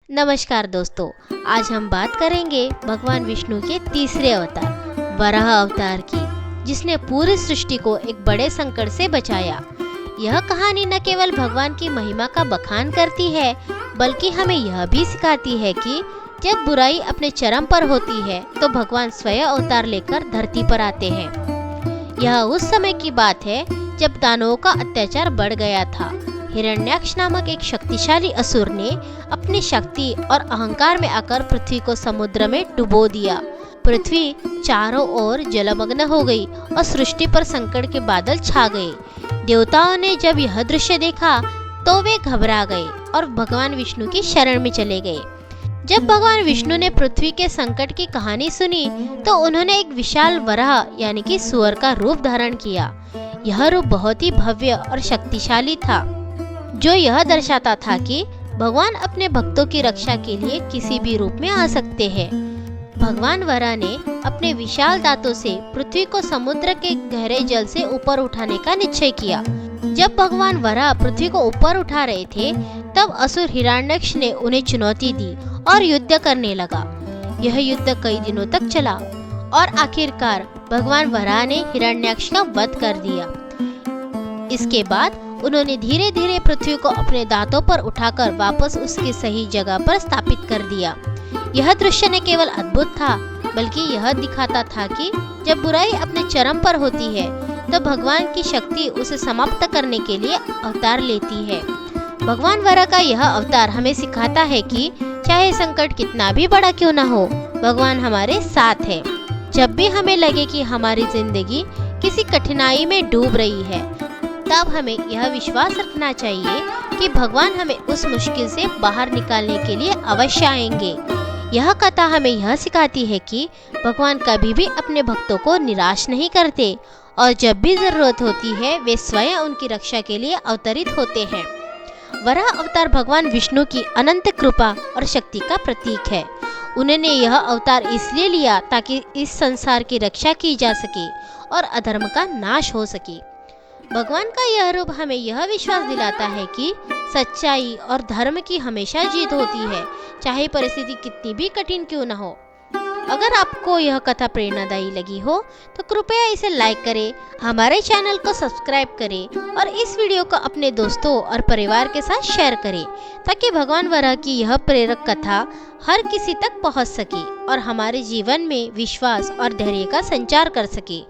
नमस्कार दोस्तों, आज हम बात करेंगे भगवान विष्णु के तीसरे अवतार वराह अवतार की, जिसने पूरी सृष्टि को एक बड़े संकट से बचाया। यह कहानी न केवल भगवान की महिमा का बखान करती है, बल्कि हमें यह भी सिखाती है कि जब बुराई अपने चरम पर होती है तो भगवान स्वयं अवतार लेकर धरती पर आते हैं। यह उस समय की बात है जब दानवों का अत्याचार बढ़ गया था। हिरण्याक्ष नामक एक शक्तिशाली असुर ने अपनी शक्ति और अहंकार में आकर पृथ्वी को समुद्र में डुबो दिया। पृथ्वी चारों ओर जलमग्न हो गई और सृष्टि पर संकट के बादल छा गए। देवताओं ने जब यह दृश्य देखा तो वे घबरा गए और भगवान विष्णु की शरण में चले गए। जब भगवान विष्णु ने पृथ्वी के संकट की कहानी सुनी तो उन्होंने एक विशाल वराह यानी कि सुअर का रूप धारण किया। यह रूप बहुत ही भव्य और शक्तिशाली था, जो यह दर्शाता था कि भगवान अपने भक्तों की रक्षा के लिए किसी भी रूप में आ सकते हैं। भगवान वराह ने अपने विशाल दांतों से पृथ्वी को समुद्र के गहरे जल से ऊपर उठाने का निश्चय किया। जब भगवान वराह पृथ्वी को ऊपर उठा रहे थे, तब असुर हिरण्याक्ष ने उन्हें चुनौती दी और युद्ध करने लगा। यह युद्ध कई दिनों तक चला और आखिरकार भगवान वराह ने हिरण्याक्ष का वध कर दिया। इसके बाद उन्होंने धीरे धीरे पृथ्वी को अपने दांतों पर उठाकर वापस उसकी सही जगह पर स्थापित कर दिया। यह दृश्य न केवल अद्भुत था, बल्कि यह दिखाता था कि जब बुराई अपने चरम पर होती है तो भगवान की शक्ति उसे समाप्त करने के लिए अवतार लेती है। भगवान वराह का यह अवतार हमें सिखाता है कि चाहे संकट कितना भी बड़ा क्यों न हो, भगवान हमारे साथ है। जब भी हमें लगे कि हमारी जिंदगी किसी कठिनाई में डूब रही है, तब हमें यह विश्वास रखना चाहिए कि भगवान हमें उस मुश्किल से बाहर निकालने के लिए अवश्य आएंगे। यह कथा हमें यह सिखाती है कि भगवान कभी भी अपने भक्तों को निराश नहीं करते और जब भी जरूरत होती है वे स्वयं उनकी रक्षा के लिए अवतरित होते हैं। वराह अवतार भगवान विष्णु की अनंत कृपा और शक्ति का प्रतीक है। उन्होंने यह अवतार इसलिए लिया ताकि इस संसार की रक्षा की जा सके और अधर्म का नाश हो सके। भगवान का यह रूप हमें यह विश्वास दिलाता है कि सच्चाई और धर्म की हमेशा जीत होती है, चाहे परिस्थिति कितनी भी कठिन क्यों न हो। अगर आपको यह कथा प्रेरणादायी लगी हो तो कृपया इसे लाइक करें, हमारे चैनल को सब्सक्राइब करें और इस वीडियो को अपने दोस्तों और परिवार के साथ शेयर करें, ताकि भगवान वराह की यह प्रेरक कथा हर किसी तक पहुंच सके और हमारे जीवन में विश्वास और धैर्य का संचार कर सके।